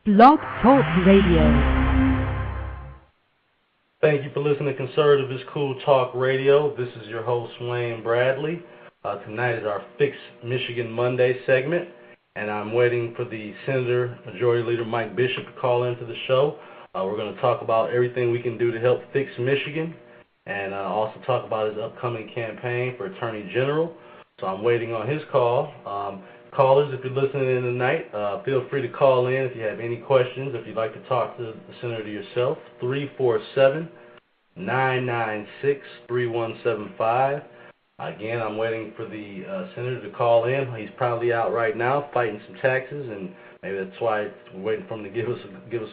Blog Talk Radio. Thank you for listening to Conservative is Cool Talk Radio. This is your host, Wayne Bradley. Tonight is our Fix Michigan Monday segment, and I'm waiting for the Senator, Majority Leader Mike Bishop to call into the show. We're going to talk about everything we can do to help fix Michigan, and also talk about his upcoming campaign for Attorney General. So I'm waiting on his call. Callers, if you're listening in tonight, feel free to call in if you have any questions. If you'd like to talk to the Senator yourself, 347-996-3175. Again, I'm waiting for the Senator to call in. He's probably out right now fighting some taxes, and maybe that's why we're waiting for him to give us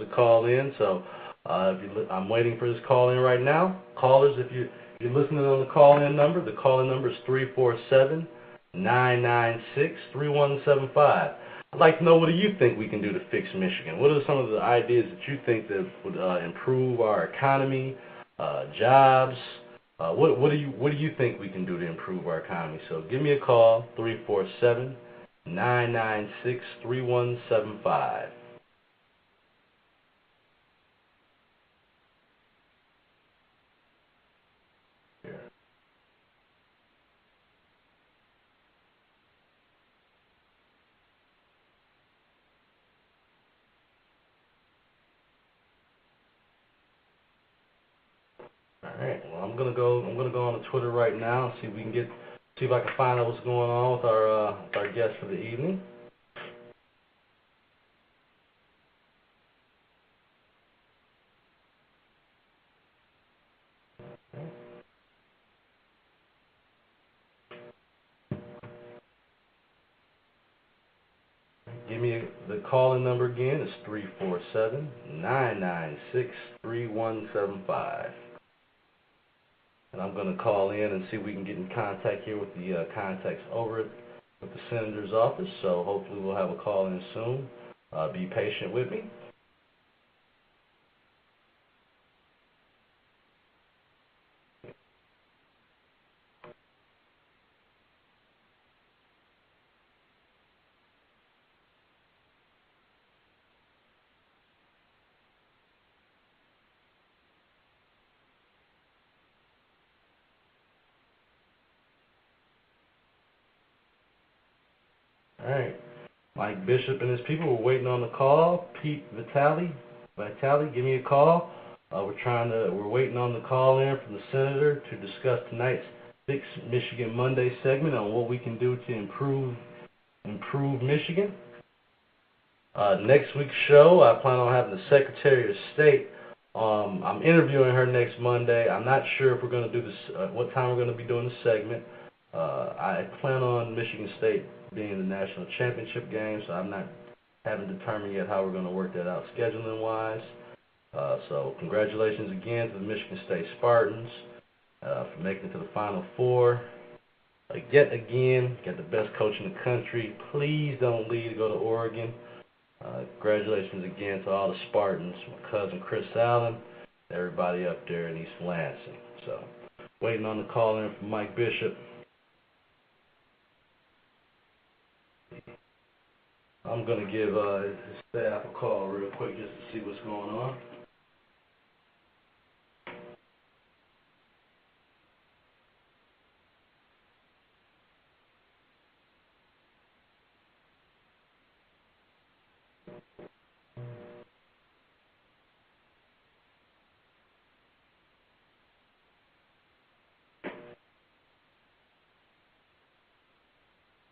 a call in. So I'm waiting for his call in right now. Callers, if you're listening on the call-in number is 347-996-3175. I'd like to know, what do you think we can do to fix Michigan? What are some of the ideas that you think that would improve our economy, jobs? What do you think we can do to improve our economy? So give me a call, 347-996-3175. All right. Well, I'm gonna go on to Twitter right now and see if I can find out what's going on with our guest for the evening. Give me the call-in number again. It's 347-996-3175. And I'm going to call in and see if we can get in contact here with the contacts over with the Senator's office. So hopefully we'll have a call in soon. Be patient with me. All right. Mike Bishop and his people were waiting on the call. Pete Vitale, give me a call. We're waiting on the call in from the Senator to discuss tonight's Fix Michigan Monday segment on what we can do to improve Michigan. Next week's show, I plan on having the Secretary of State. I'm interviewing her next Monday. I'm not sure if we're going to do this, what time we're going to be doing the segment. I plan on Michigan State being the national championship game, so haven't determined yet how we're going to work that out scheduling-wise. So congratulations again to the Michigan State Spartans for making it to the Final Four. Yet again, got the best coach in the country. Please don't leave to go to Oregon. Congratulations again to all the Spartans, my cousin Chris Allen, everybody up there in East Lansing. So, waiting on the call in from Mike Bishop. I'm going to give his staff a call real quick just to see what's going on.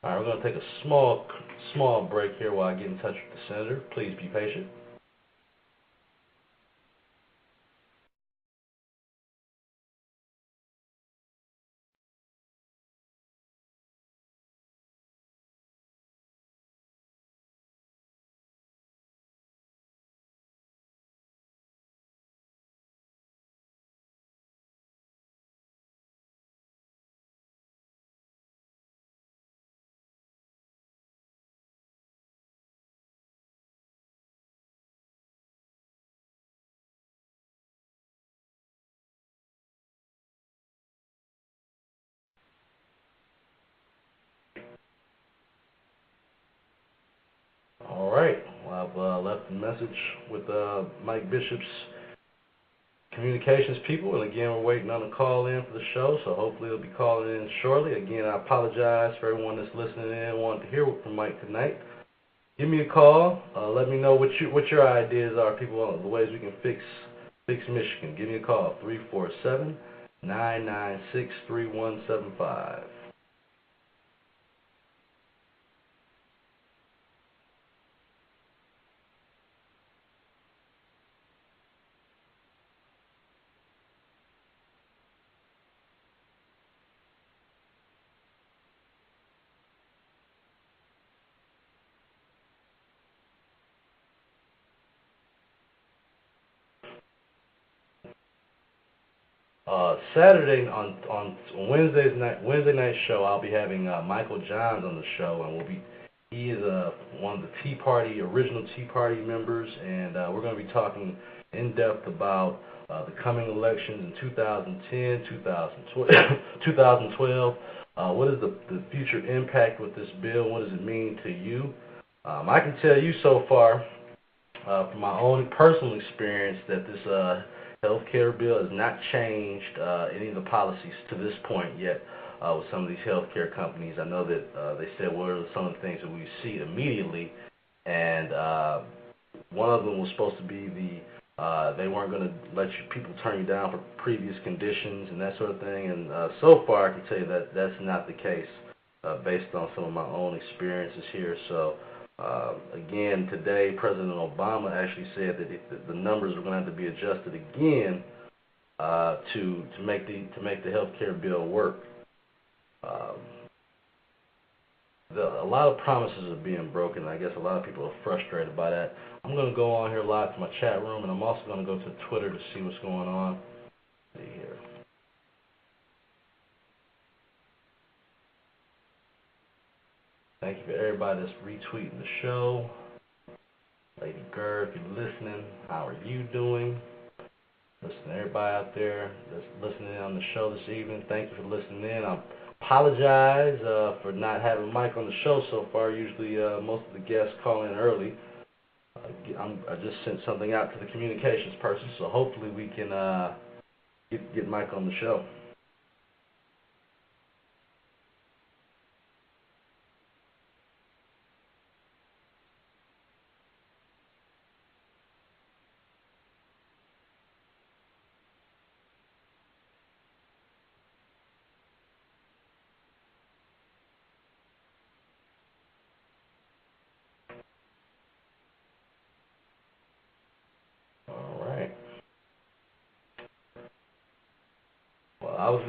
All right, we're going to take a small break here while I get in touch with the Senator. Please be patient. All right. I've left a message with Mike Bishop's communications people, and again, we're waiting on a call in for the show, so hopefully they'll be calling in shortly. Again, I apologize for everyone that's listening in and wanting to hear from Mike tonight. Give me a call. Let me know what your ideas are, people, the ways we can fix Michigan. Give me a call, 347-996-3175. Saturday on Wednesday night show, I'll be having Michael Johns on the show, and he is one of the original Tea Party members, and we're going to be talking in depth about the coming elections in 2010, 2012. What is the future impact with this bill? What does it mean to you? I can tell you so far, from my own personal experience, that this healthcare bill has not changed any of the policies to this point yet with some of these healthcare companies. I know that they said what are some of the things that we see immediately, and one of them was supposed to be they weren't going to let people turn you down for previous conditions and that sort of thing. And so far, I can tell you that that's not the case based on some of my own experiences here. So. Again, today, President Obama actually said that the numbers are going to have to be adjusted again to make the health care bill work. A lot of promises are being broken. I guess a lot of people are frustrated by that. I'm going to go on here live to my chat room, and I'm also going to go to Twitter to see what's going on. Let's see here. Thank you for everybody that's retweeting the show. Lady Gerb, if you're listening, how are you doing? Listen to everybody out there that's listening on the show this evening. Thank you for listening in. I apologize for not having Mike on the show so far. Usually most of the guests call in early. I just sent something out to the communications person, so hopefully we can get Mike on the show.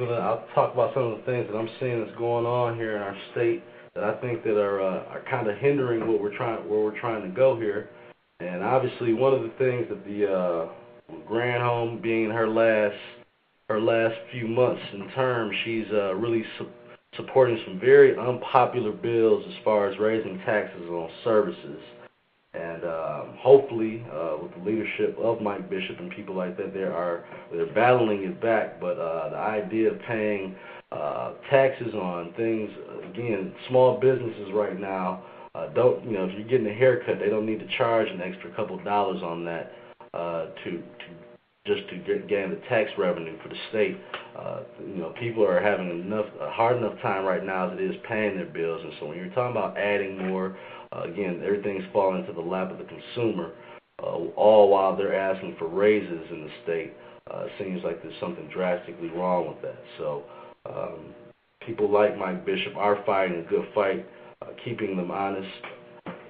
I'll talk about some of the things that I'm seeing that's going on here in our state that I think that are kind of hindering where we're trying to go here. And obviously, one of the things that the Granholm, being her last few months in term, she's really supporting some very unpopular bills as far as raising taxes on services. And hopefully, with the leadership of Mike Bishop and people like that, they're battling it back. But the idea of paying taxes on things, again, small businesses right now don't, if you're getting a haircut, they don't need to charge an extra couple of dollars on that to gain the tax revenue for the state. People are having a hard enough time right now as it is paying their bills, and so when you're talking about adding more. Again, everything's falling into the lap of the consumer, all while they're asking for raises in the state. It seems like there's something drastically wrong with that. So people like Mike Bishop are fighting a good fight, keeping them honest,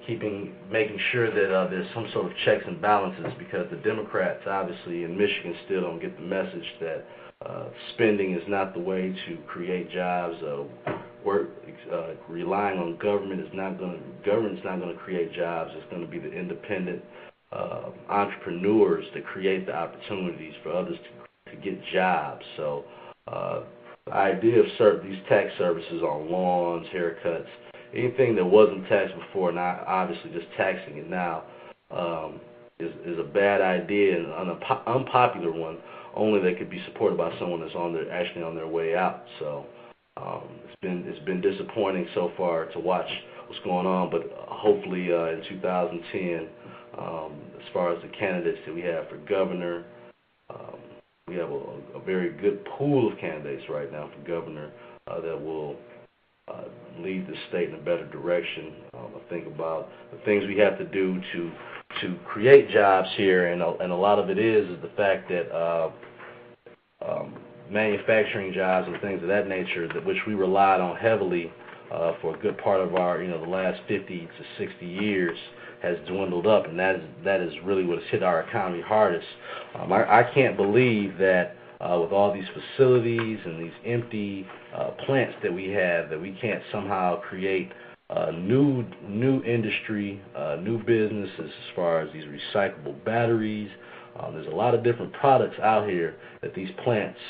making sure that there's some sort of checks and balances, because the Democrats, obviously, in Michigan still don't get the message that spending is not the way to create jobs. Relying on government's not going to create jobs. It's going to be the independent entrepreneurs that create the opportunities for others to get jobs. So the idea of these tax services on lawns, haircuts, anything that wasn't taxed before, and obviously just taxing it now, is a bad idea and an unpopular one. Only that could be supported by someone that's actually on their way out. So. It's been disappointing so far to watch what's going on, but hopefully in 2010 As far as the candidates that we have for governor, we have a very good pool of candidates right now for governor that will lead the state in a better direction. I think about the things we have to do to create jobs here, and a lot of it is the fact that manufacturing jobs and things of that nature, which we relied on heavily for a good part of our, the last 50 to 60 years, has dwindled up, and that is really what has hit our economy hardest. I can't believe that with all these facilities and these empty plants that we have, that we can't somehow create new industry, new businesses as far as these recyclable batteries. There's a lot of different products out here that these plants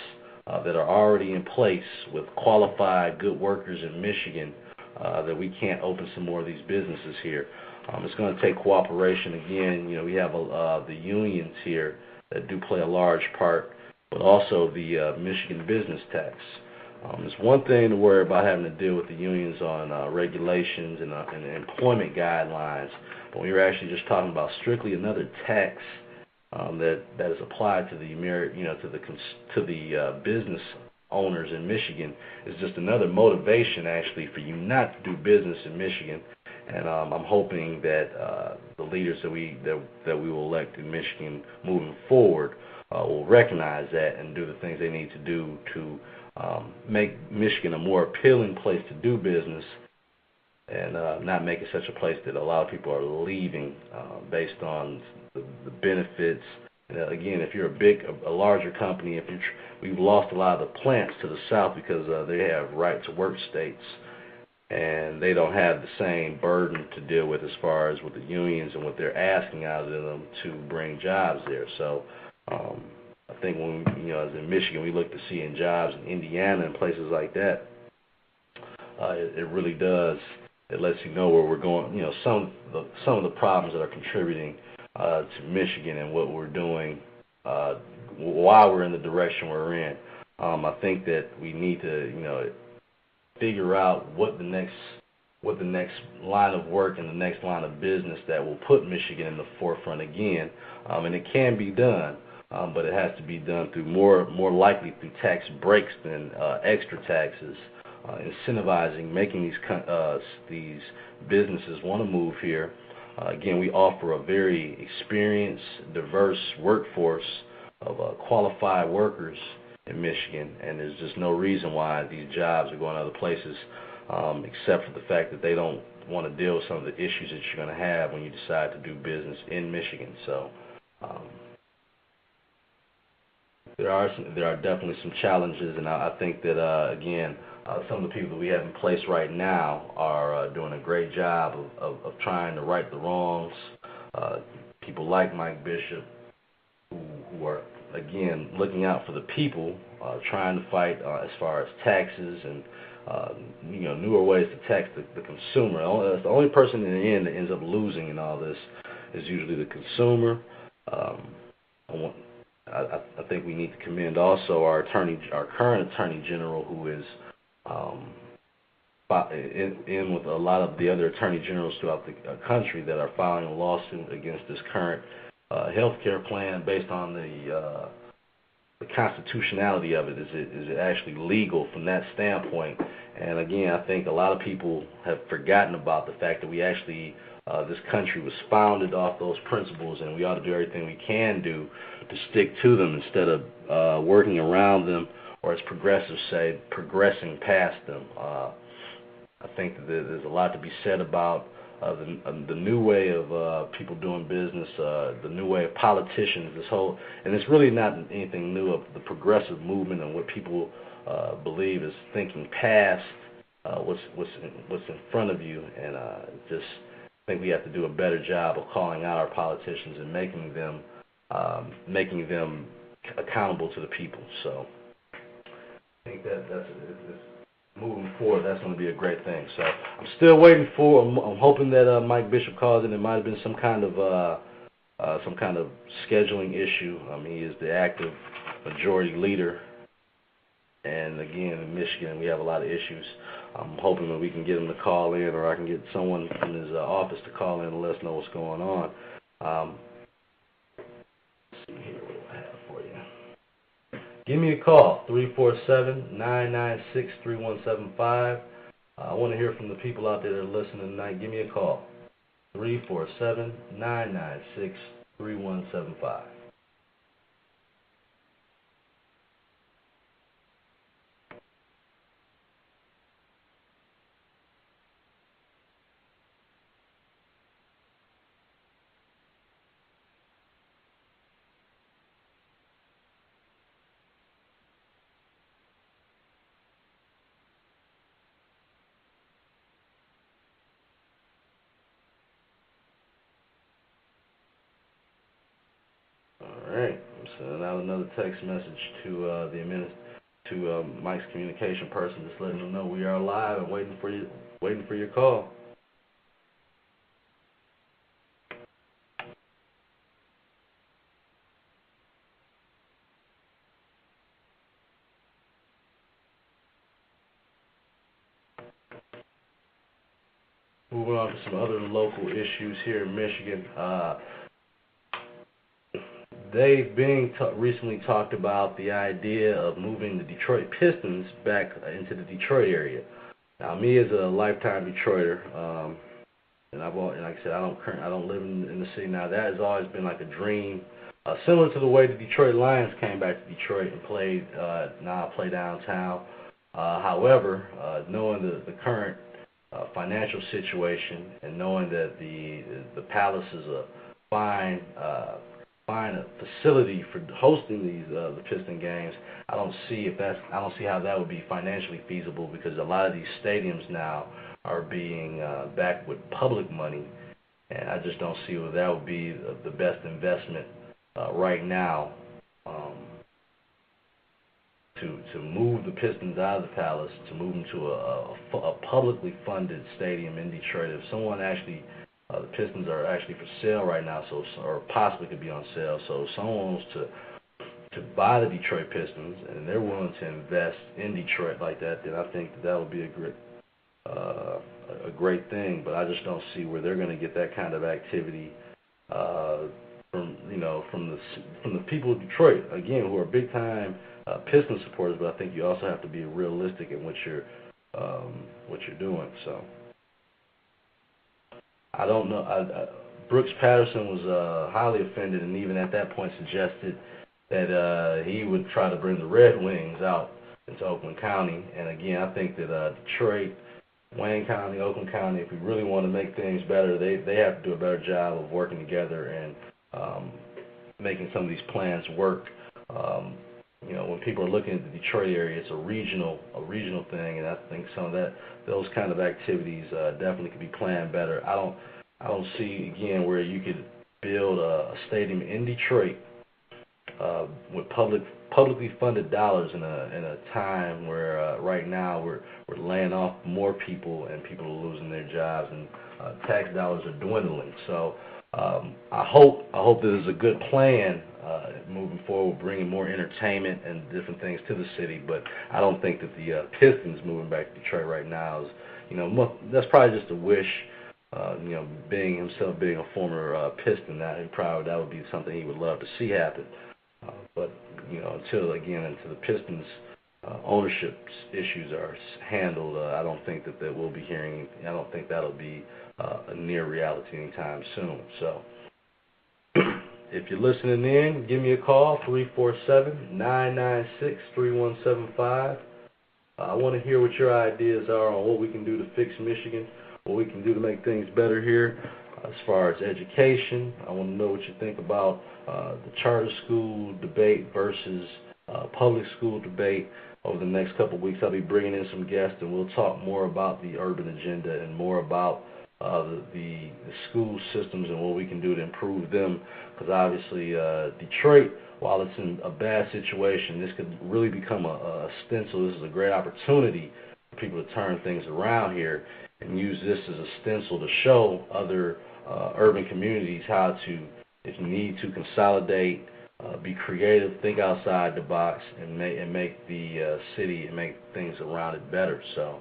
that are already in place with qualified, good workers in Michigan, that we can't open some more of these businesses here. It's going to take cooperation again. We have the unions here that do play a large part, but also the Michigan business tax. It's one thing to worry about having to deal with the unions on regulations and employment guidelines, but we were actually just talking about strictly another tax that is applied to the business owners in Michigan. Is just another motivation actually for you not to do business in Michigan. And I'm hoping that the leaders that we will elect in Michigan moving forward will recognize that and do the things they need to do to make Michigan a more appealing place to do business, and not make it such a place that a lot of people are leaving based on the benefits. Again, if you're a larger company, we've lost a lot of the plants to the south because they have right to work states, and they don't have the same burden to deal with as far as with the unions and what they're asking out of them to bring jobs there. So I think when as in Michigan, we look to see in jobs in Indiana and places like that, it really does. It lets you know where we're going. Some of the problems that are contributing to Michigan and what we're doing, why we're in the direction we're in. I think that we need to figure out what the next line of work and the next line of business that will put Michigan in the forefront again. And it can be done, but it has to be done through more likely through tax breaks than extra taxes, incentivizing, making these businesses want to move here. Again, we offer a very experienced, diverse workforce of qualified workers in Michigan, and there's just no reason why these jobs are going other places, except for the fact that they don't want to deal with some of the issues that you're going to have when you decide to do business in Michigan. So there are definitely some challenges, and I think that again, some of the people that we have in place right now are doing a great job of trying to right the wrongs. People like Mike Bishop, who are, again, looking out for the people, trying to fight as far as taxes and newer ways to tax the consumer. The only person in the end that ends up losing in all this is usually the consumer. I think we need to commend also our current Attorney General, who is in with a lot of the other Attorney Generals throughout the country that are filing a lawsuit against this current health care plan based on the constitutionality of it. Is it actually legal from that standpoint? And again, I think a lot of people have forgotten about the fact that we actually, this country was founded off those principles, and we ought to do everything we can do to stick to them instead of working around them, or as progressives say, progressing past them. I think that there's a lot to be said about the new way of people doing business, the new way of politicians, and it's really not anything new of the progressive movement and what people believe is thinking past what's in front of you, and just think we have to do a better job of calling out our politicians and making them accountable to the people. So I think that's moving forward, that's going to be a great thing. So I'm still waiting I'm hoping that Mike Bishop calls in. It might have been some kind of scheduling issue. He is the active majority leader, and again, in Michigan, we have a lot of issues. I'm hoping that we can get him to call in, or I can get someone from his office to call in and let us know what's going on. Let's see here, what do I have for you? Give me a call, 347-996-3175. I want to hear from the people out there that are listening tonight. Give me a call, 347-996-3175. All right, I'm sending out another text message to Mike's communication person, just letting them know we are live and waiting for your call. Moving on to some other local issues here in Michigan. They've recently talked about the idea of moving the Detroit Pistons back into the Detroit area. Now, me as a lifetime Detroiter, and like I said, I don't live in the city now. That has always been like a dream, similar to the way the Detroit Lions came back to Detroit and played. Now I play downtown. However, knowing the current financial situation and knowing that the Palace is a fine facility for hosting the Piston games, I don't see how that would be financially feasible, because a lot of these stadiums now are being backed with public money, and I just don't see where that would be the best investment right now. To move the Pistons out of the Palace, to move them to a publicly funded stadium in Detroit. If someone actually, the Pistons are actually for sale right now, or possibly could be on sale. So if someone wants to buy the Detroit Pistons and they're willing to invest in Detroit like that, then I think that would be a great thing. But I just don't see where they're going to get that kind of activity from the people of Detroit, again, who are big time Piston supporters. But I think you also have to be realistic in what you're doing. So I don't know. Brooks Patterson was highly offended, and even at that point suggested that he would try to bring the Red Wings out into Oakland County. And again, I think that Detroit, Wayne County, Oakland County, if we really want to make things better, they have to do a better job of working together and making some of these plans work. When people are looking at the Detroit area, it's a regional thing, and I think some of those kind of activities definitely could be planned better. I don't see, again, where you could build a stadium in Detroit with publicly funded dollars in a time where right now we're laying off more people and people are losing their jobs, and tax dollars are dwindling. So I hope this is a good plan moving forward, bringing more entertainment and different things to the city. But I don't think that the Pistons moving back to Detroit right now is, that's probably just a wish. Being a former Piston, that would be something he would love to see happen. But until the Pistons ownership issues are handled, I don't think that we'll be hearing. I don't think that'll be a near reality anytime soon. So, if you're listening in, give me a call, 347-996-3175. I want to hear what your ideas are on what we can do to fix Michigan, what we can do to make things better here. As far as education, I want to know what you think about the charter school debate versus public school debate. Over the next couple of weeks, I'll be bringing in some guests, and we'll talk more about the urban agenda and more about the school systems and what we can do to improve them. Because obviously, Detroit, while it's in a bad situation, this could really become a stencil. This is a great opportunity for people to turn things around here and use this as a stencil to show other urban communities how to, if you need to, consolidate, be creative, think outside the box, and make the city and make things around it better. So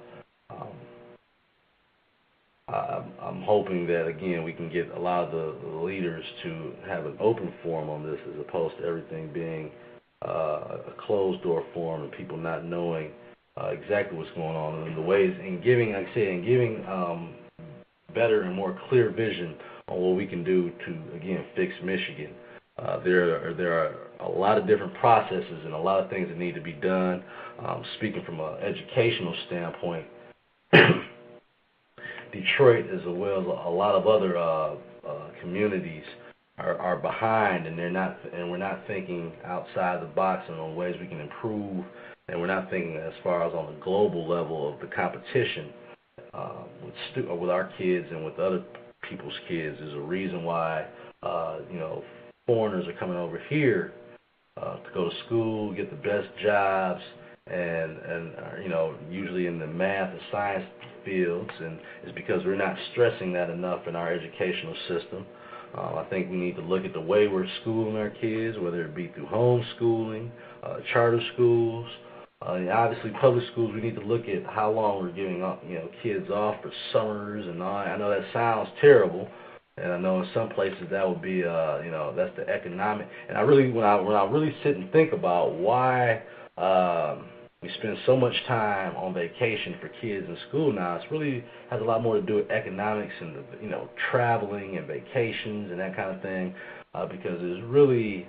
I'm hoping that, again, we can get a lot of the leaders to have an open forum on this as opposed to everything being a closed door forum and people not knowing exactly what's going on and the ways, and giving, like I said, and giving better and more clear vision on what we can do to, again, fix Michigan. There are a lot of different processes and a lot of things that need to be done. Speaking from an educational standpoint, Detroit, as well as a lot of other communities, are behind, and we're not thinking outside the box and on ways we can improve, and we're not thinking as far as on the global level of the competition with our kids and with other people's kids. There's a reason why foreigners are coming over here to go to school, get the best jobs, and usually in the math and science fields, and it's because we're not stressing that enough in our educational system. I think we need to look at the way we're schooling our kids, whether it be through homeschooling, charter schools. Obviously, public schools, we need to look at how long we're giving kids off for summers and all. I know that sounds terrible, and I know in some places that would be, that's the economic. And I really, when I really sit and think about why we spend so much time on vacation for kids in school now, it really has a lot more to do with economics and traveling and vacations and that kind of thing, because it's really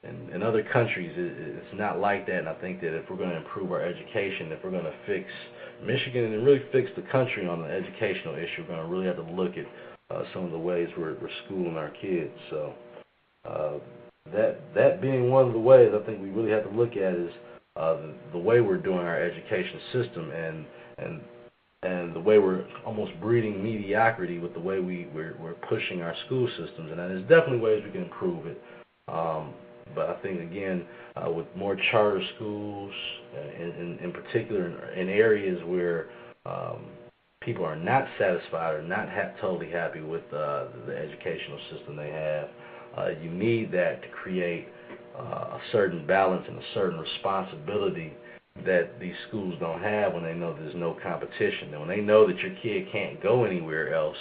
in other countries it's not like that. And I think that if we're going to improve our education, if we're going to fix Michigan and really fix the country on the educational issue, we're going to really have to look at some of the ways we're schooling our kids. So that being one of the ways I think we really have to look at is the way we're doing our education system and the way we're almost breeding mediocrity with the way we're pushing our school systems. And there's definitely ways we can improve it. But I think, again, with more charter schools, in particular in areas where people are not satisfied or not totally happy with the educational system they have, you need that to create a certain balance and a certain responsibility that these schools don't have when they know there's no competition. And when they know that your kid can't go anywhere else,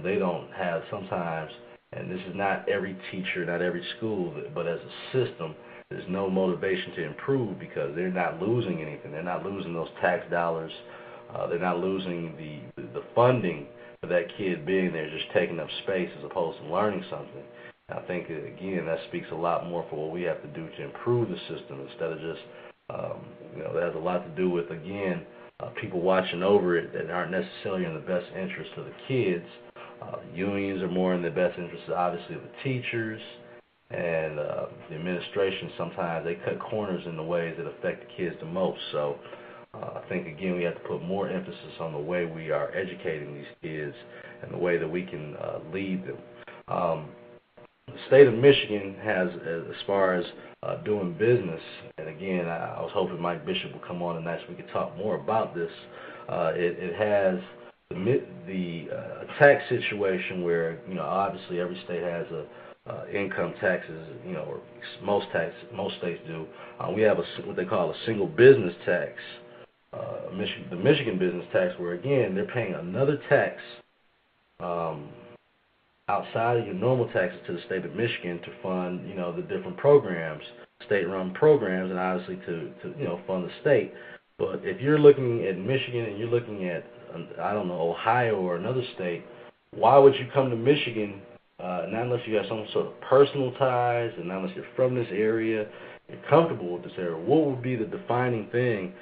they don't have sometimes, and this is not every teacher, not every school, but as a system, there's no motivation to improve because they're not losing anything. They're not losing those tax dollars. They're not losing the funding for that kid being there, just taking up space as opposed to learning something. I think, again, that speaks a lot more for what we have to do to improve the system instead of just, that has a lot to do with, again, people watching over it that aren't necessarily in the best interest of the kids. Unions are more in the best interest, obviously, of the teachers, and the administration. Sometimes they cut corners in the ways that affect the kids the most. So I think, again, we have to put more emphasis on the way we are educating these kids and the way that we can lead them. The state of Michigan has, as far as doing business, and again, I was hoping Mike Bishop would come on tonight so we could talk more about this. It has the tax situation where, obviously every state has income taxes, or most states do. We have what they call a single business tax, the Michigan business tax, where again they're paying another tax outside of your normal taxes to the state of Michigan to fund, the different programs, state-run programs, and obviously to fund the state. But if you're looking at Michigan and you're looking at, Ohio or another state, why would you come to Michigan, not unless you have some sort of personal ties and not unless you're from this area, you're comfortable with this area? What would be the defining thing?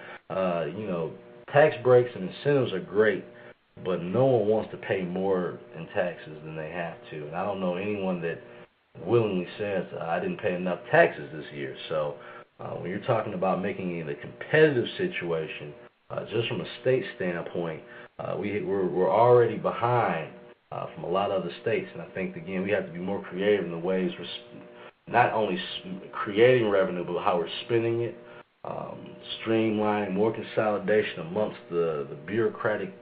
Tax breaks and incentives are great, but no one wants to pay more in taxes than they have to. And I don't know anyone that willingly says, I didn't pay enough taxes this year. So when you're talking about making it a competitive situation, just from a state standpoint, we're already behind from a lot of other states. And I think, again, we have to be more creative in the ways we're not only creating revenue, but how we're spending it, streamlining, more consolidation amongst the bureaucratic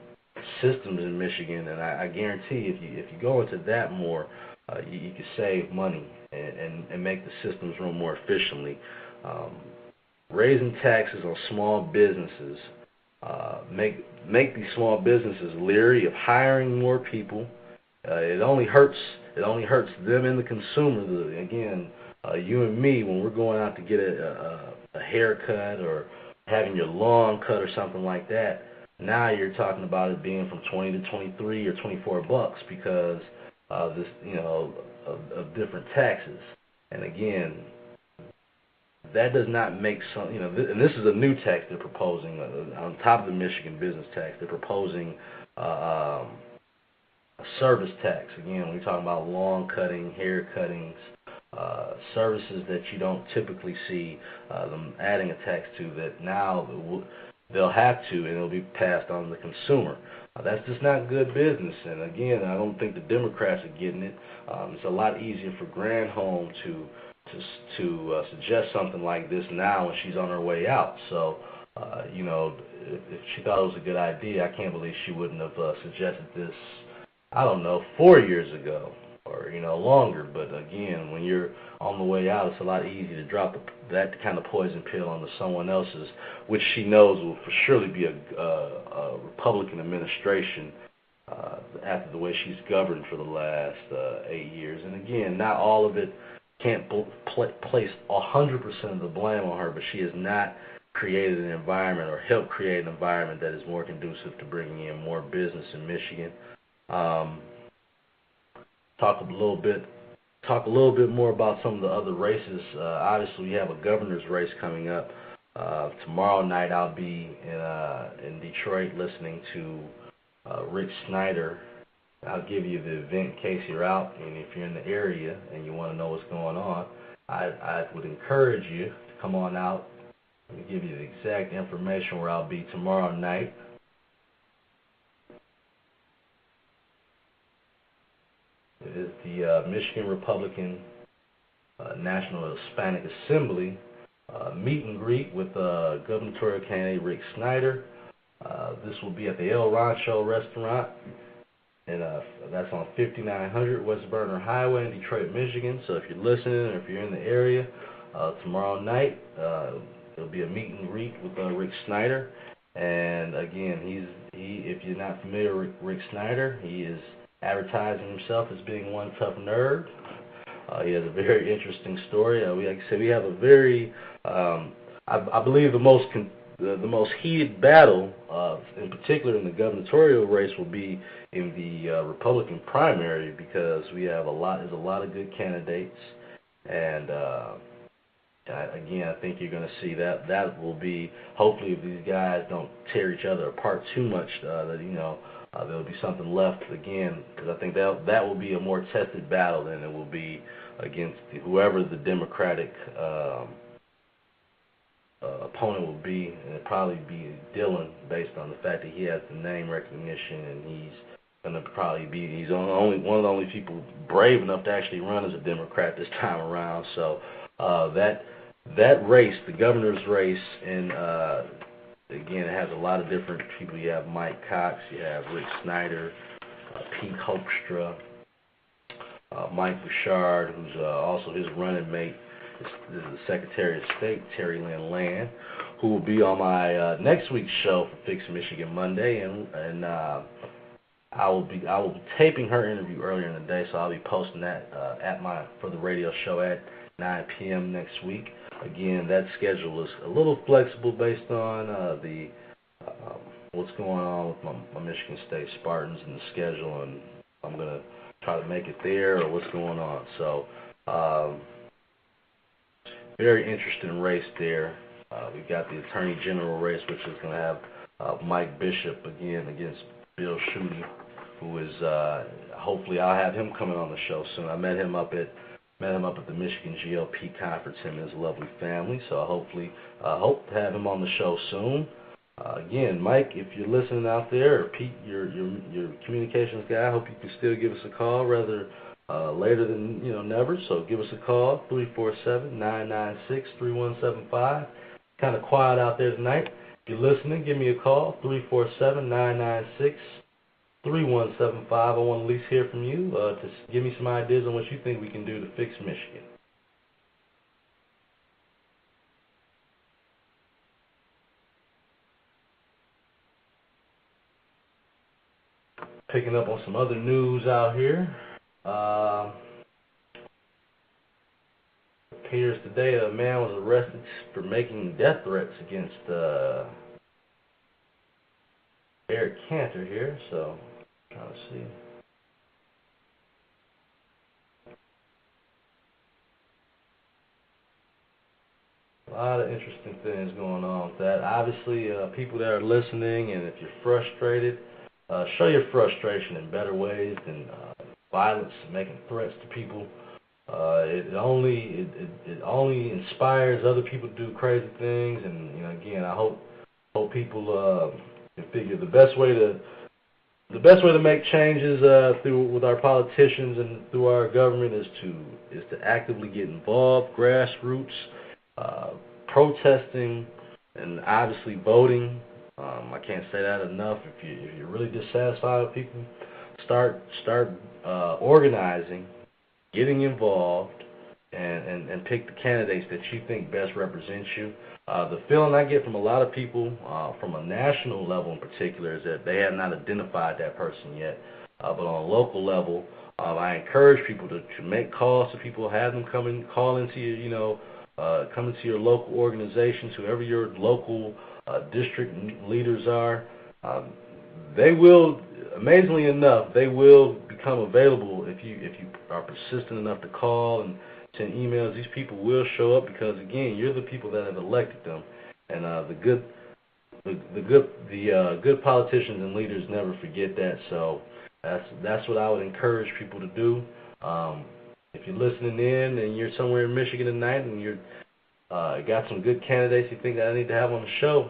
systems in Michigan. And I guarantee if you go into that more, you can save money and make the systems run more efficiently. Raising taxes on small businesses make these small businesses leery of hiring more people. It only hurts them and the consumer. Again, you and me, when we're going out to get a haircut or having your lawn cut or something like that. Now you're talking about it being from 20 to 23 or 24 bucks because this, of different taxes. And again, that does not make some, and this is a new tax they're proposing on top of the Michigan business tax. They're proposing a service tax. Again, when you're talking about lawn cutting, hair cuttings, services that you don't typically see them adding a tax to, that now they'll have to, and it'll be passed on to the consumer. That's just not good business. And again, I don't think the Democrats are getting it. It's a lot easier for Granholm to suggest something like this now when she's on her way out. So, if she thought it was a good idea, I can't believe she wouldn't have suggested this, I don't know, 4 years ago or, longer. But again, when you're on the way out, it's a lot easier to drop that kind of poison pill onto someone else's, which she knows will for surely be a Republican administration after the way she's governed for the last 8 years. And again, not all of it, can't place 100% of the blame on her, but she has not created an environment or helped create an environment that is more conducive to bringing in more business in Michigan. Talk a little bit more about some of the other races. Obviously, we have a governor's race coming up. Tomorrow night, I'll be in Detroit listening to Rick Snyder. I'll give you the event in case you're out, and if you're in the area and you want to know what's going on, I would encourage you to come on out. Let me give you the exact information where I'll be tomorrow night. It is the Michigan Republican National Hispanic Assembly meet and greet with gubernatorial candidate Rick Snyder. This will be at the El Rancho restaurant, and that's on 5900 West Berner Highway in Detroit, Michigan. So if you're listening or if you're in the area, tomorrow night there'll be a meet and greet with Rick Snyder. And again, if you're not familiar with Rick Snyder, he is advertising himself as being one tough nerd. He has a very interesting story. Like I said, we have a very, I believe the most heated battle, in particular in the gubernatorial race, will be in the Republican primary, because there's a lot of good candidates, and again, I think you're going to see that will be, hopefully, if these guys don't tear each other apart too much, there'll be something left again, because I think that will be a more tested battle than it will be against whoever the Democratic opponent will be. And it'll probably be Dillon, based on the fact that he has the name recognition, and he's going to probably be one of the only people brave enough to actually run as a Democrat this time around. So that race, the governor's race, and again, it has a lot of different people. You have Mike Cox, you have Rick Snyder, Pete Hoekstra, Mike Bouchard, who's also his running mate. This is the Secretary of State, Terry Lynn Land, who will be on my next week's show for Fix Michigan Monday, and I will be taping her interview earlier in the day, so I'll be posting that for the radio show at 9 p.m. next week. Again, that schedule is a little flexible based on what's going on with my Michigan State Spartans and the schedule, and I'm going to try to make it there or what's going on. So, very interesting race there. We've got the Attorney General race, which is going to have Mike Bishop again against Bill Schuette, who is hopefully I'll have him coming on the show soon. I met him up at the Michigan GLP conference, him and his lovely family. So I hope to have him on the show soon. Again, Mike, if you're listening out there, or Pete, your communications guy, I hope you can still give us a call, rather later than never. So give us a call, 347-996-3175. Kind of quiet out there tonight. If you're listening, give me a call, 347-996-3175. I want to at least hear from you to give me some ideas on what you think we can do to fix Michigan. Picking up on some other news out here. Appears today a man was arrested for making death threats against Eric Cantor here. So, trying to see. A lot of interesting things going on with that. Obviously, people that are listening, and if you're frustrated, show your frustration in better ways than violence and making threats to people. It only inspires other people to do crazy things, and again, I hope people can figure the best way to make changes through with our politicians and through our government is to actively get involved, grassroots, protesting, and obviously voting. I can't say that enough. If you're really dissatisfied with people, start organizing, getting involved, and pick the candidates that you think best represent you. The feeling I get from a lot of people, from a national level in particular, is that they have not identified that person yet. But on a local level, I encourage people to make calls to people, have them call into you, come into your local organizations, whoever your local district leaders are. They will, amazingly enough, they will become available if you are persistent enough to call and send emails. These people will show up because, again, you're the people that have elected them, and the good politicians and leaders never forget that. So that's what I would encourage people to do. If you're listening in and you're somewhere in Michigan tonight and you're got some good candidates you think that I need to have on the show,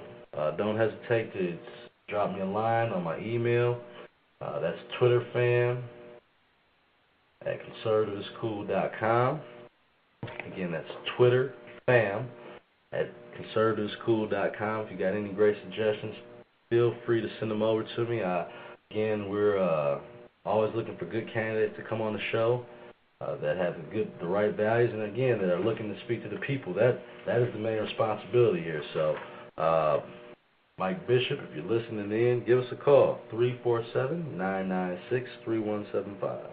don't hesitate to drop me a line on my email. That's twitterfam@conservativescool.com. Again, that's twitterfam@conservativescool.com. If you got any great suggestions, feel free to send them over to me. Again, we're always looking for good candidates to come on the show that have the right values, and again, that are looking to speak to the people. That is the main responsibility here. So, Mike Bishop, if you're listening in, give us a call, 347-996-3175.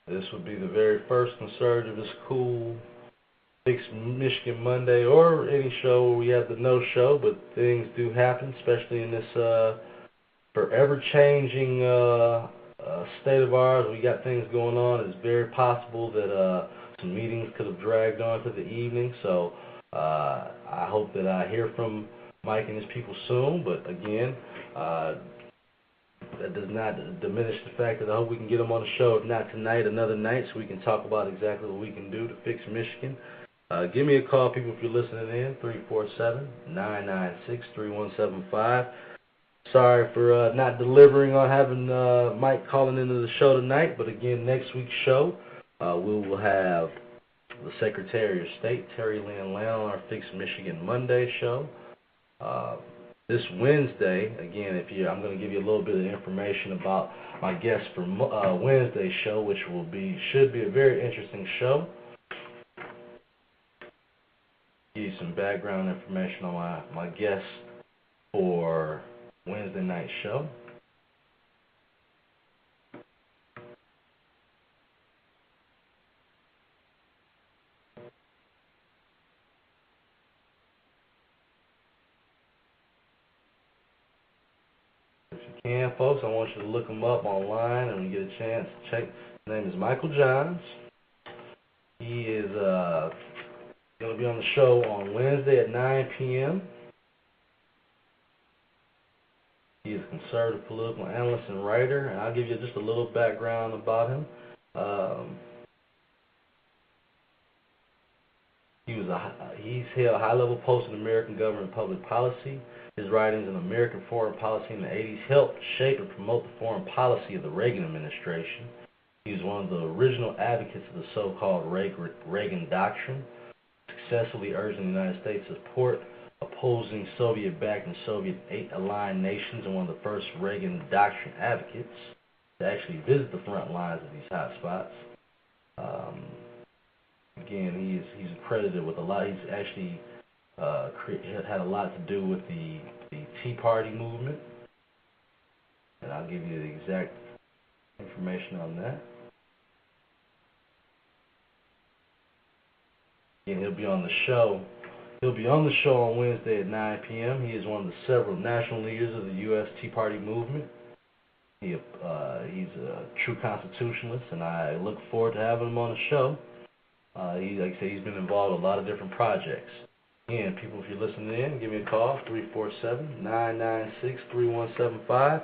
This would be the very first Conservative is Cool Fix Michigan Monday, or any show where we have the no show, but things do happen, especially in this forever changing state of ours. We got things going on. It's very possible that some meetings could have dragged on to the evening, so I hope that I hear from Mike and his people soon, but again, that does not diminish the fact that I hope we can get them on the show, if not tonight, another night, so we can talk about exactly what we can do to fix Michigan. Give me a call, people, if you're listening in, 347-996-3175. Sorry for not delivering on having Mike calling into the show tonight, but again, next week's show, we will have the Secretary of State, Terry Lynn Land, on our Fix Michigan Monday show. This Wednesday, again, I'm going to give you a little bit of information about my guest for Wednesday's show, which should be a very interesting show. Give you some background information on my guest for Wednesday night show. And folks, I want you to look him up online, and when you get a chance, check. His name is Michael Johns. He is going to be on the show on Wednesday at 9 p.m. He is a conservative political analyst and writer, and I'll give you just a little background about him. He's held high-level posts in American government and public policy. His writings on American foreign policy in the 80s helped shape and promote the foreign policy of the Reagan administration. He's one of the original advocates of the so-called Reagan Doctrine, successfully urging the United States to support opposing Soviet-backed and Soviet-aligned nations, and one of the first Reagan Doctrine advocates to actually visit the front lines of these hotspots. Again, he's credited with a lot. He's actually had a lot to do with the Tea Party movement, and I'll give you the exact information on that. Again, he'll be on the show. He'll be on the show on Wednesday at 9 p.m. He is one of the several national leaders of the U.S. Tea Party movement. He's a true constitutionalist, and I look forward to having him on the show. Like I say, he's been involved in a lot of different projects. Again, people, if you're listening in, give me a call, 347-996-3175.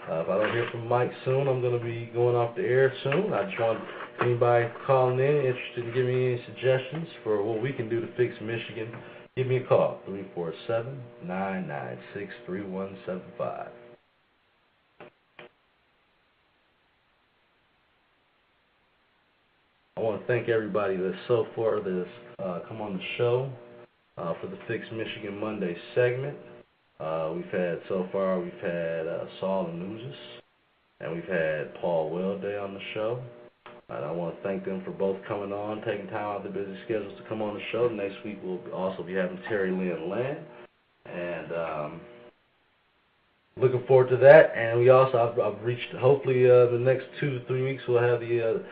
If I don't hear from Mike soon, I'm going to be going off the air soon. I just want anybody calling in interested in giving me any suggestions for what we can do to fix Michigan, give me a call, 347-996-3175. I want to thank everybody that's so far that's come on the show for the Fix Michigan Monday segment. We've had Saul Anuzis, and we've had Paul Welday on the show. And I want to thank them for both coming on, taking time out of their busy schedules to come on the show. Next week we'll also be having Terry Lynn Land, and looking forward to that. And we also I've reached, hopefully the next 2 to 3 weeks we'll have the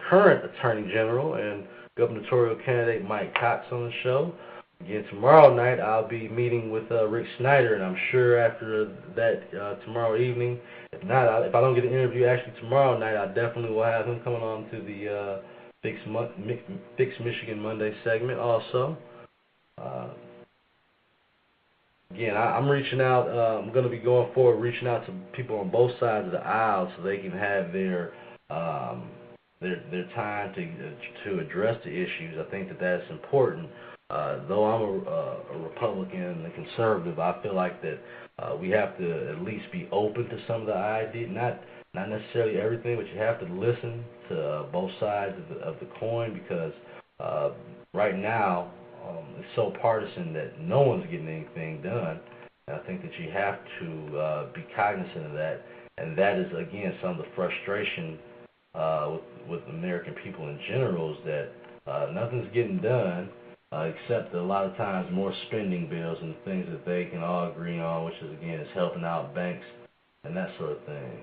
current Attorney General and gubernatorial candidate Mike Cox on the show. Again, tomorrow night I'll be meeting with Rick Snyder, and I'm sure after that tomorrow evening, if I don't get an interview actually tomorrow night, I definitely will have him coming on to the Fix Michigan Monday segment also. Again, I'm reaching out. I'm going to be going forward, reaching out to people on both sides of the aisle so they can have their time to address the issues. I think that's important. Though I'm a Republican and a conservative, I feel like that we have to at least be open to some of the ideas, not necessarily everything, but you have to listen to both sides of the coin, because right now it's so partisan that no one's getting anything done. And I think that you have to be cognizant of that, and that is, again, some of the frustration with American people in general, is that nothing's getting done. Except a lot of times more spending bills and things that they can all agree on, which is, again, is helping out banks and that sort of thing.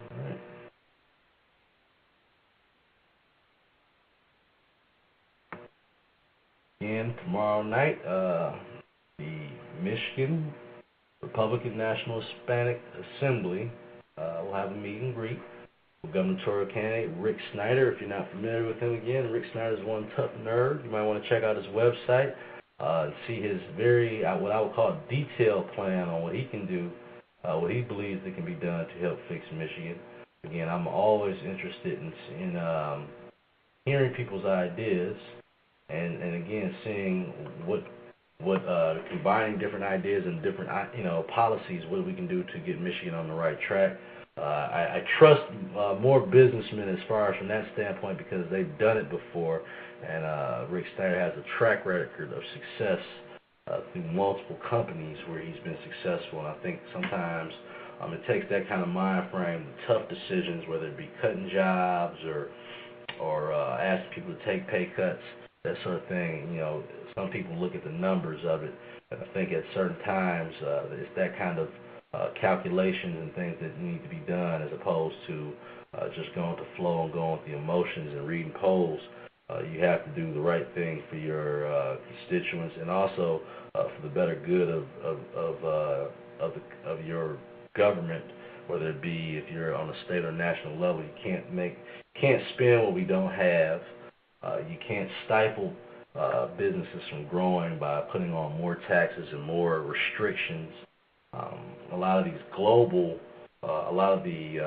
All right. Again, tomorrow night, the Michigan Republican National Hispanic Assembly will have a meet and greet with gubernatorial candidate Rick Snyder. If you're not familiar with him, again, Rick Snyder is one tough nerd. You might want to check out his website and see his very, what I would call, a detailed plan on what he can do, what he believes that can be done to help fix Michigan. Again, I'm always interested in hearing people's ideas, and again, seeing what combining different ideas and different policies, what we can do to get Michigan on the right track. I trust more businessmen as far as from that standpoint, because they've done it before, and Rick Snyder has a track record of success through multiple companies where he's been successful. And I think sometimes it takes that kind of mind frame, the tough decisions, whether it be cutting jobs or asking people to take pay cuts, that sort of thing. Some people look at the numbers of it, and I think at certain times it's that kind of calculations and things that need to be done, as opposed to just going with the flow and going with the emotions and reading polls. You have to do the right thing for your constituents, and also for the better good of your government, whether it be if you're on a state or national level. You can't spend what we don't have. You can't stifle businesses from growing by putting on more taxes and more restrictions. A lot of these global, a lot of the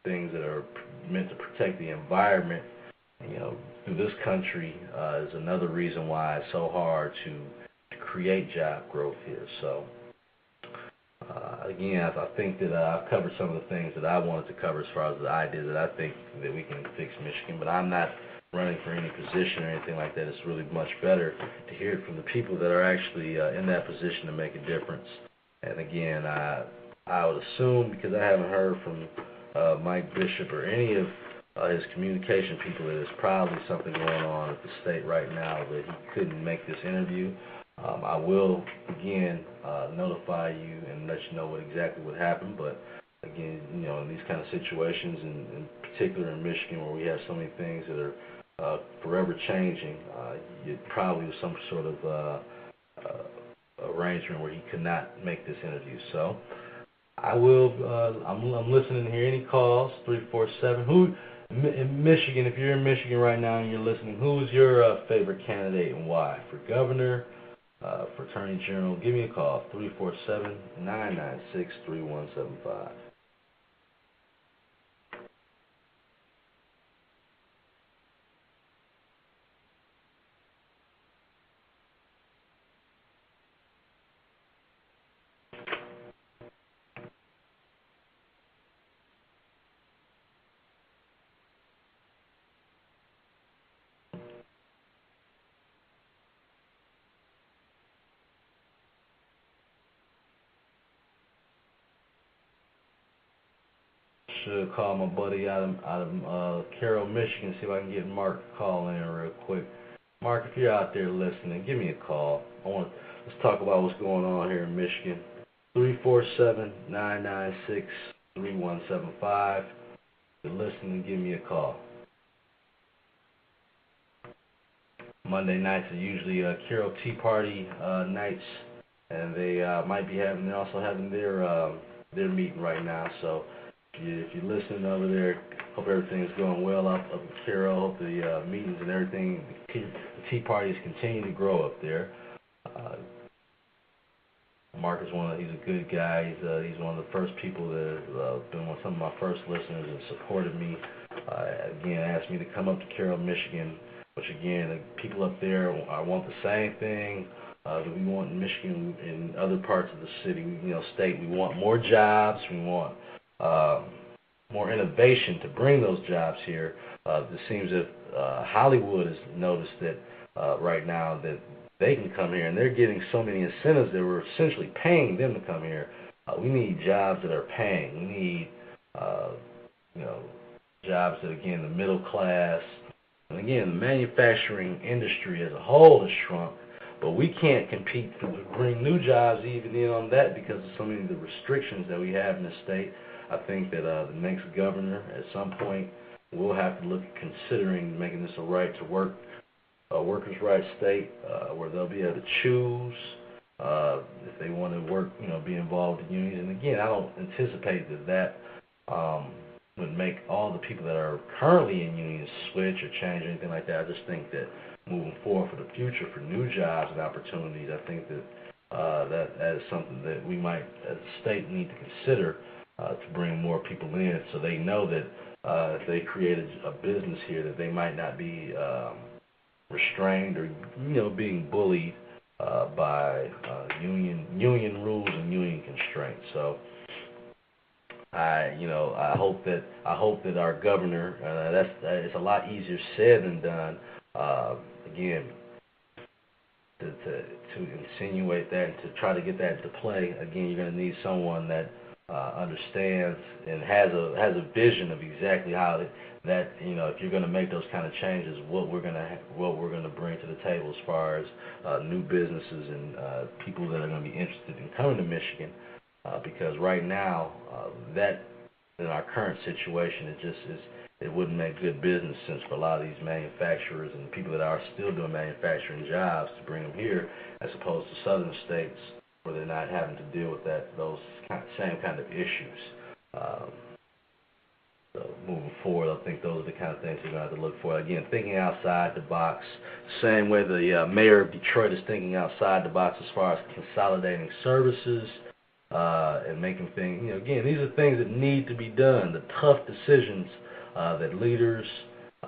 things that are meant to protect the environment, through this country is another reason why it's so hard to create job growth here. So, again, I think that I've covered some of the things that I wanted to cover as far as the ideas that I think that we can fix Michigan, but I'm not running for any position or anything like that. It's really much better to hear it from the people that are actually in that position to make a difference. And again, I would assume, because I haven't heard from Mike Bishop or any of his communication people, that there's probably something going on at the state right now that he couldn't make this interview. I will, again, notify you and let you know what exactly would happen. But, again, in these kind of situations, in particular in Michigan, where we have so many things that are forever changing, it probably was some sort of arrangement where he could not make this interview. So I will. I'm listening here. Any calls? 347. Who in Michigan? If you're in Michigan right now and you're listening, who is your favorite candidate and why? For governor, for attorney general, give me a call. 347-996-3175. Should call my buddy out of Carroll, Michigan, see if I can get Mark to call in real quick. Mark, if you're out there listening, give me a call. Let's talk about what's going on here in Michigan. 347-996-3175. If you're listening, give me a call. Monday nights are usually Carroll Tea Party nights, and they're also having their meeting right now. So if you're listening over there, hope everything's going well up in Carroll. Hope the meetings and everything, the tea parties continue to grow up there. Mark is he's a good guy. He's one of the first people that been some of my first listeners and supported me. Again, asked me to come up to Carroll, Michigan, which again, the people up there want the same thing that we want in Michigan and other parts of the city, state. We want more jobs. We want more innovation to bring those jobs here. It seems that Hollywood has noticed that right now that they can come here, and they're getting so many incentives that we're essentially paying them to come here. We need jobs that are paying. We need, jobs that, again, the middle class. And again, the manufacturing industry as a whole has shrunk, but we can't compete to bring new jobs even in on that because of so many of the restrictions that we have in the state. I think that the next governor at some point will have to look at considering making this a right to work, workers' rights state, where they'll be able to choose if they want to work, be involved in unions. And again, I don't anticipate that would make all the people that are currently in unions switch or change or anything like that. I just think that moving forward for the future, for new jobs and opportunities, I think that that is something that we might, as a state, need to consider to bring more people in, so they know that if they created a business here, that they might not be restrained or being bullied by union rules and union constraints. So I hope that our governor, it's a lot easier said than done. Again, to insinuate that and to try to get that into play. Again, you're going to need someone that understands and has a vision of exactly how that if you're going to make those kind of changes, what we're going to bring to the table as far as new businesses and people that are going to be interested in coming to Michigan. Because right now, that in our current situation, it wouldn't make good business sense for a lot of these manufacturers and people that are still doing manufacturing jobs to bring them here, as opposed to southern states where they're not having to deal with those same kind of issues. So moving forward, I think those are the kind of things we're going to have to look for. Again, thinking outside the box, same way the mayor of Detroit is thinking outside the box as far as consolidating services. and making things, again, these are things that need to be done, the tough decisions that leaders,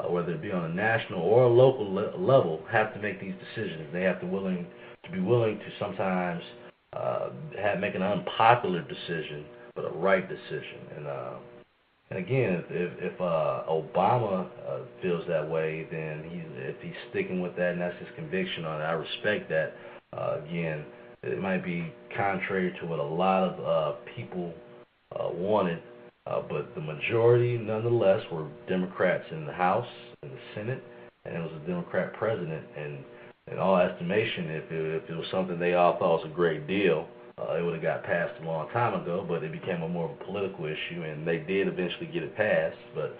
whether it be on a national or a local level, have to make these decisions. They have to be willing to sometimes make an unpopular decision, but a right decision. And again, if Obama feels that way, then if he's sticking with that and that's his conviction on it, I respect that. Again, it might be contrary to what a lot of people wanted, but the majority, nonetheless, were Democrats in the House, in the Senate, and it was a Democrat president. And in all estimation, if it was something they all thought was a great deal, it would have got passed a long time ago, but it became more of a political issue, and they did eventually get it passed. But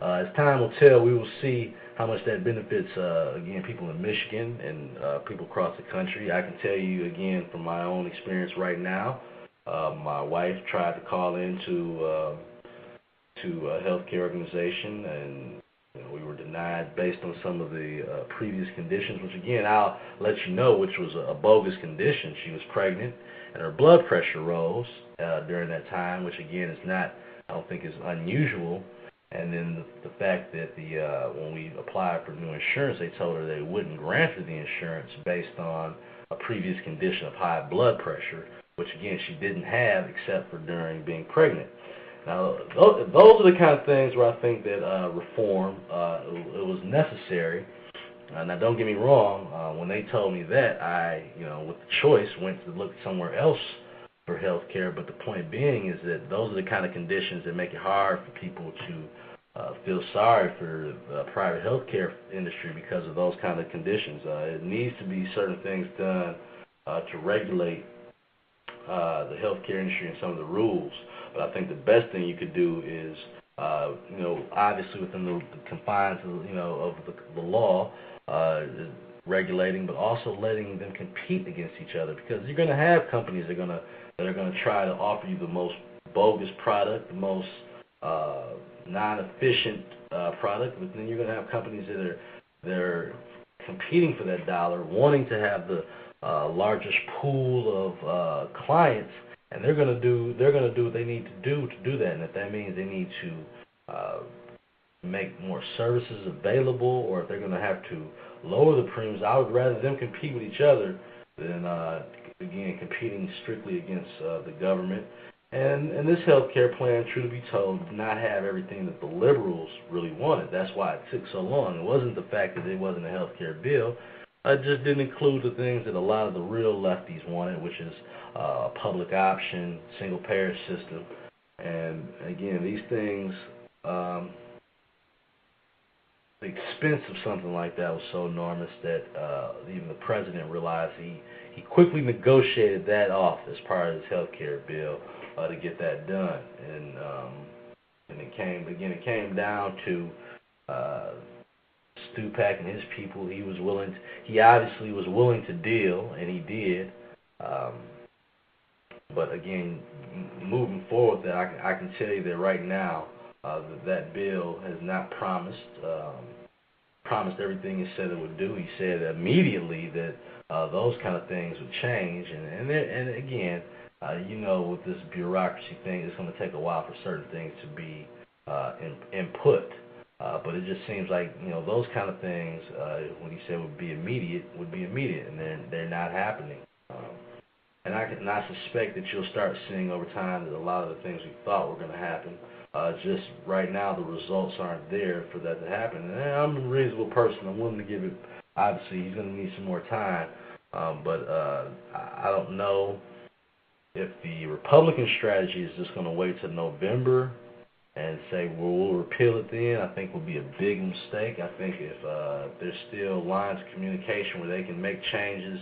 as time will tell, we will see how much that benefits, again, people in Michigan and people across the country. I can tell you, again, from my own experience right now, my wife tried to call into a healthcare organization, and we were denied based on some of the previous conditions, which, again, I'll let you know, which was a bogus condition. She was pregnant, and her blood pressure rose during that time, which, again, is not, I don't think is unusual. And then the fact that when we applied for new insurance, they told her they wouldn't grant her the insurance based on a previous condition of high blood pressure, which, again, she didn't have except for during being pregnant. Now, those are the kind of things where I think that reform, it was necessary. Now, don't get me wrong. When they told me that, I, with the choice, went to look somewhere else for health care. But the point being is that those are the kind of conditions that make it hard for people to feel sorry for the private health care industry because of those kind of conditions. It needs to be certain things done to regulate the healthcare industry and some of the rules. But I think the best thing you could do is, obviously within the confines of the law, regulating, but also letting them compete against each other, because you're going to have companies that are going to try to offer you the most bogus product, the most non-efficient product, but then you're going to have companies that are competing for that dollar, wanting to have the largest pool of clients, and they're going to do what they need to do that. And if that means they need to make more services available, or if they're going to have to lower the premiums, I would rather them compete with each other than again competing strictly against the government. And this health care plan, true to be told, did not have everything that the liberals really wanted. That's why it took so long. It wasn't the fact that it wasn't a health care bill. It just didn't include the things that a lot of the real lefties wanted, which is a public option, single-payer system. And again, these things, the expense of something like that was so enormous that even the president realized he quickly negotiated that off as part of his health care bill to get that done. And it came down to Stupak and his people. He obviously was willing to deal, and he did. But again, moving forward, that I can tell you that right now, that bill has not promised everything he said it would do. He said immediately that those kind of things would change, and again, with this bureaucracy thing, it's going to take a while for certain things to be input. But it just seems like those kind of things, when he said would be immediate, and they're not happening. And I suspect that you'll start seeing over time that a lot of the things we thought were going to happen, just right now the results aren't there for that to happen. And I'm a reasonable person. I'm willing to give it. Obviously, he's going to need some more time. But I don't know if the Republican strategy is just going to wait till November and say, well, we'll repeal it then. I think would be a big mistake. I think if there's still lines of communication where they can make changes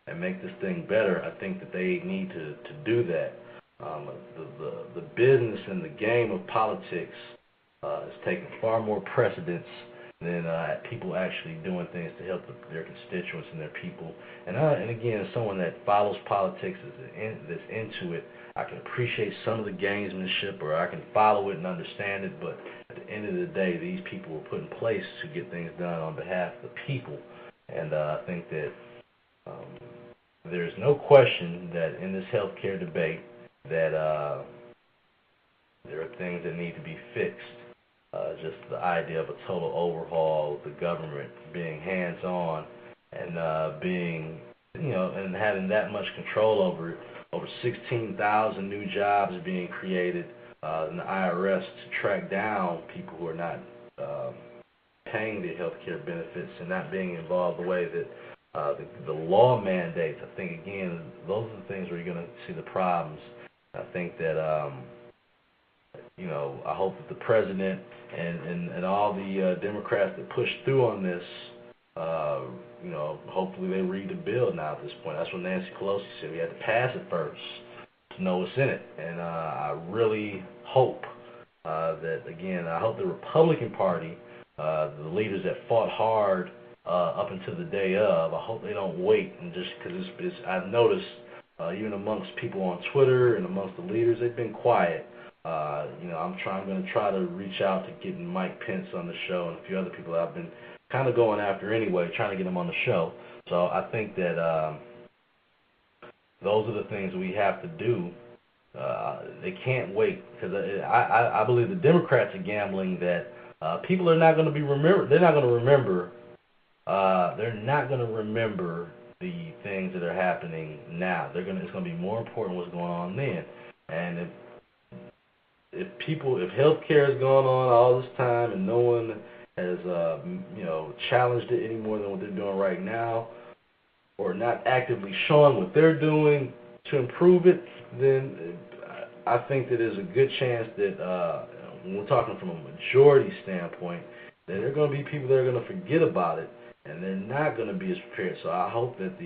and make this thing better, I think that they need to do that. The business and the game of politics is taking far more precedence than people actually doing things to help their constituents and their people. And again, as someone that follows politics, that's into it, I can appreciate some of the gamesmanship, or I can follow it and understand it, but at the end of the day, these people were put in place to get things done on behalf of the people. And I think that there's no question that in this healthcare debate, that there are things that need to be fixed. Just the idea of a total overhaul of the government, being hands-on and being, and having that much control over it. Over 16,000 new jobs are being created in the IRS to track down people who are not paying their health care benefits and not being involved the way that the law mandates. I think, again, those are the things where you're going to see the problems. I think that, I hope that the president and all the Democrats that push through on this, hopefully they read the bill now at this point. That's what Nancy Pelosi said. We had to pass it first to know what's in it. And I really hope that, again, I hope the Republican Party, the leaders that fought hard up until the day of, I hope they don't wait and just because I've noticed even amongst people on Twitter and amongst the leaders, they've been quiet. I'm going to try to reach out to getting Mike Pence on the show and a few other people that I've been kind of going after anyway, trying to get them on the show. So I think that those are the things we have to do. They can't wait because I believe the Democrats are gambling that people are not going to be remembered. They're not going to remember. They're not going to remember the things that are happening now. It's going to be more important what's going on then. And if healthcare has gone on all this time and no one has challenged it any more than what they're doing right now, or not actively showing what they're doing to improve it, then I think that there's a good chance that when we're talking from a majority standpoint, that there are going to be people that are going to forget about it, and they're not going to be as prepared. So I hope that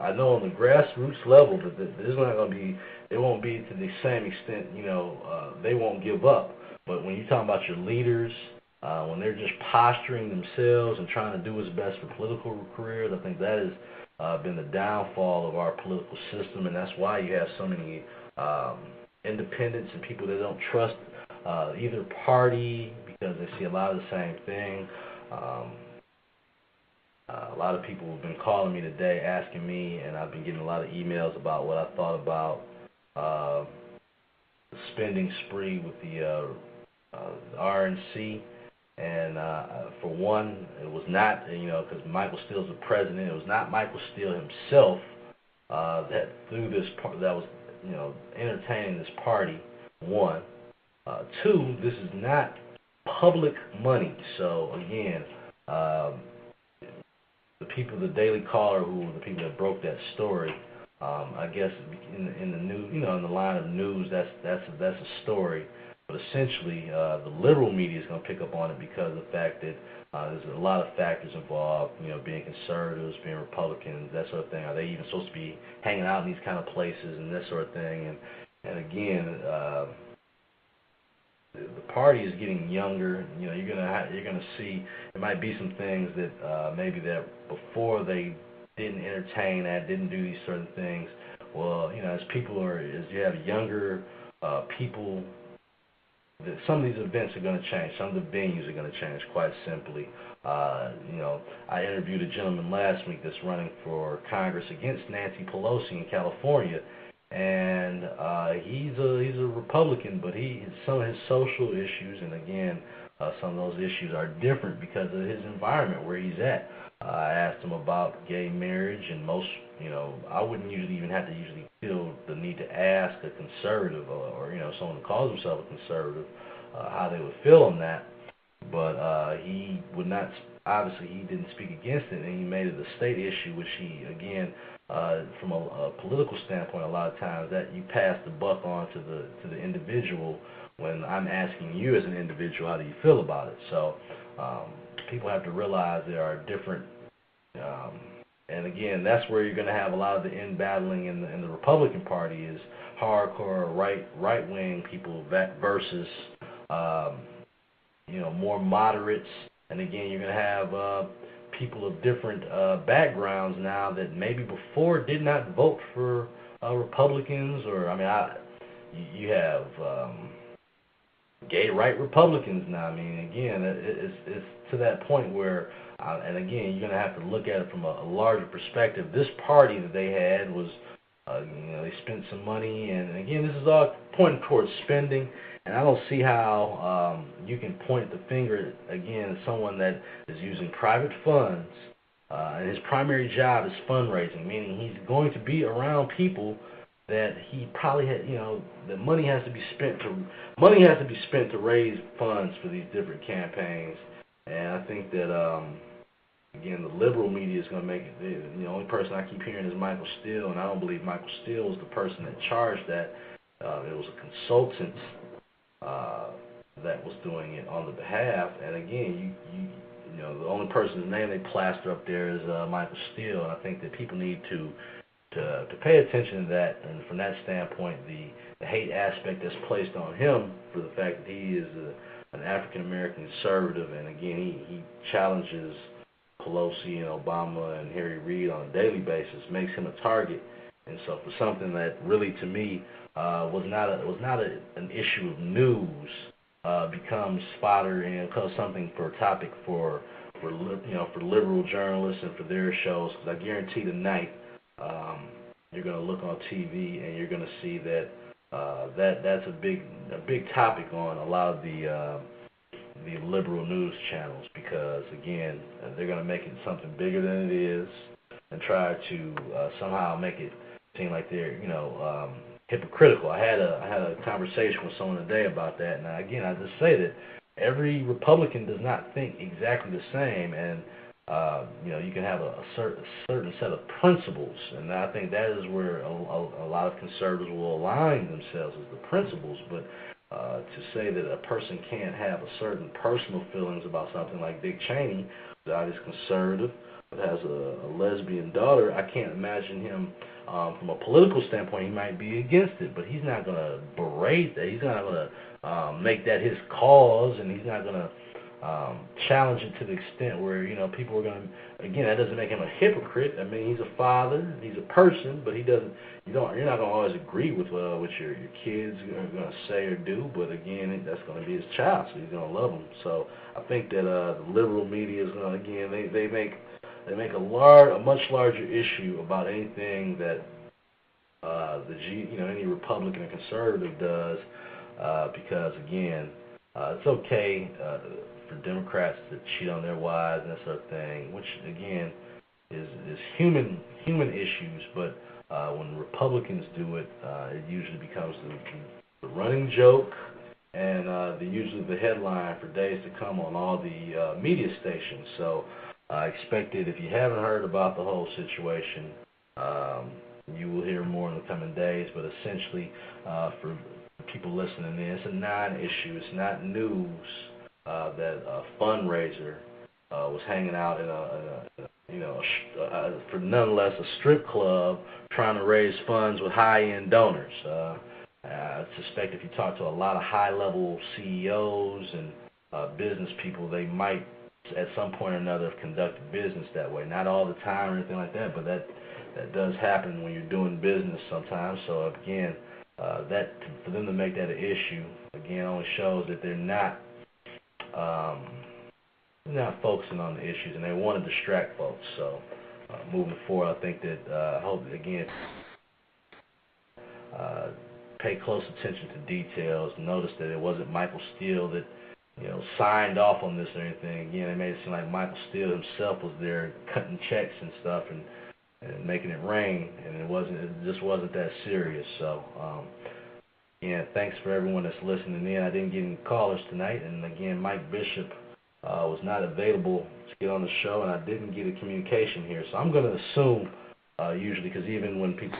I know on the grassroots level that there's not going to be, it won't be to the same extent, they won't give up. But when you're talking about your leaders, when they're just posturing themselves and trying to do what's best for political careers, I think that has been the downfall of our political system, and that's why you have so many independents and people that don't trust either party because they see a lot of the same thing. A lot of people have been calling me today asking me, and I've been getting a lot of emails about what I thought about the spending spree with the RNC. And for one, it was not, because Michael Steele's the president, it was not Michael Steele himself that threw this, that was, entertaining this party, one. Two, this is not public money. So, again, the people, the Daily Caller, who were the people that broke that story, I guess in the news, in the line of news, that's a story. But essentially, the liberal media is going to pick up on it because of the fact that there's a lot of factors involved, being conservatives, being Republicans, that sort of thing. Are they even supposed to be hanging out in these kind of places and that sort of thing? And again, the party is getting younger. You're gonna see there might be some things that maybe that before they didn't entertain that, didn't do these certain things. Well, as you have younger people, some of these events are going to change. Some of the venues are going to change, quite simply. I interviewed a gentleman last week that's running for Congress against Nancy Pelosi in California, and he's a Republican, but some of his social issues, and again, some of those issues are different because of his environment where he's at. I asked him about gay marriage, and most, I wouldn't usually feel the need to ask a conservative or someone who calls himself a conservative how they would feel on that. But he would not, obviously he didn't speak against it, and he made it a state issue, which he, again, from a political standpoint, a lot of times that you pass the buck on to the individual when I'm asking you as an individual, how do you feel about it? So people have to realize there are different, and again, that's where you're going to have a lot of the in-battling in the Republican Party is hardcore right-wing people versus, more moderates. And again, you're going to have people of different backgrounds now that maybe before did not vote for Republicans, or you have gay right Republicans now. Again, it's to that point where, and again, you're going to have to look at it from a larger perspective. This party that they had was They spent some money, and again, this is all pointing towards spending. And I don't see how you can point the finger again at someone that is using private funds, and his primary job is fundraising, meaning he's going to be around people that he probably had, that money has to be spent to raise funds for these different campaigns. And I think that again, the liberal media is going to make it. The only person I keep hearing is Michael Steele, and I don't believe Michael Steele was the person that charged that. It was a consultant that was doing it on the behalf. And again, the only person's name they plaster up there is Michael Steele, and I think that people need to pay attention to that. And from that standpoint, the hate aspect that's placed on him for the fact that he is an African American conservative, and again, he challenges Pelosi and Obama and Harry Reid on a daily basis, makes him a target. And so for something that really to me was not an issue of news, becomes fodder and becomes something for a topic for liberal journalists and for their shows. Because I guarantee tonight you're going to look on TV and you're going to see that that's a big topic on a lot of the liberal news channels, because again, they're going to make it something bigger than it is and try to somehow make it seem like they're hypocritical. I had a conversation with someone today about that, and again, I just say that every Republican does not think exactly the same, and you can have a certain set of principles, and I think that is where a lot of conservatives will align themselves, is the principles. But to say that a person can't have a certain personal feelings about something like Dick Cheney, that is conservative, but has a lesbian daughter, I can't imagine him, from a political standpoint, he might be against it, but he's not going to berate that. He's not going to make that his cause, and he's not going to challenge it to the extent where people are going to. Again, that doesn't make him a hypocrite. I mean, he's a father, he's a person, but he doesn't. You're not going to always agree with what your kids are going to say or do. But again, that's going to be his child, so he's going to love him. So I think that the liberal media is going to, again, they make a much larger issue about anything that any Republican or conservative does, because again, it's okay for Democrats to cheat on their wives and that sort of thing, which again is human issues. But when Republicans do it, it usually becomes the running joke and usually the headline for days to come on all the media stations. So I expect it. If you haven't heard about the whole situation, you will hear more in the coming days. But essentially, for people listening in, it's a non-issue. It's not news that a fundraiser was hanging out in for nonetheless a strip club trying to raise funds with high-end donors. I suspect if you talk to a lot of high-level CEOs and business people, they might at some point or another have conducted business that way. Not all the time or anything like that, but that does happen when you're doing business sometimes. So again, that for them to make that an issue again only shows that they're not focusing on the issues, and they want to distract folks. So moving forward, I think that I hope again pay close attention to details. Notice that it wasn't Michael Steele that signed off on this or anything. Again, it made it seem like Michael Steele himself was there cutting checks and stuff and making it rain, and it just wasn't that serious. So thanks for everyone that's listening in. I didn't get any callers tonight, and again, Mike Bishop was not available to get on the show, and I didn't get a communication here. So I'm going to assume, usually, because even when people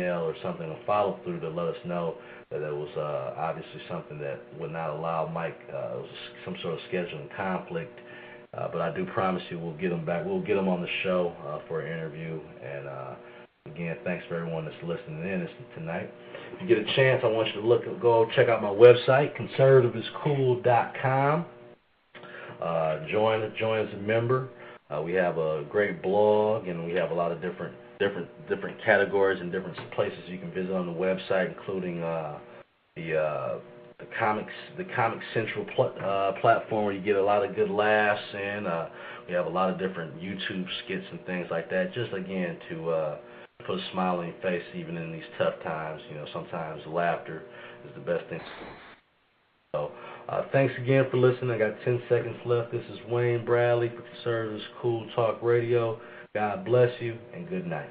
email or something, a follow through to let us know that it was obviously something that would not allow Mike, it was some sort of scheduling conflict. But I do promise you we'll get him back. We'll get him on the show for an interview. And again, thanks for everyone that's listening in tonight. If you get a chance, I want you to go check out my website, conservativeiscool.com. Join as a member. We have a great blog, and we have a lot of different categories and different places you can visit on the website, including the Comic Central platform, where you get a lot of good laughs, and we have a lot of different YouTube skits and things like that. Just again to put a smile on your face even in these tough times. Sometimes laughter is the best thing. So, thanks again for listening. I got 10 seconds left. This is Wayne Bradley for Conservatives Cool Talk Radio. God bless you, and good night.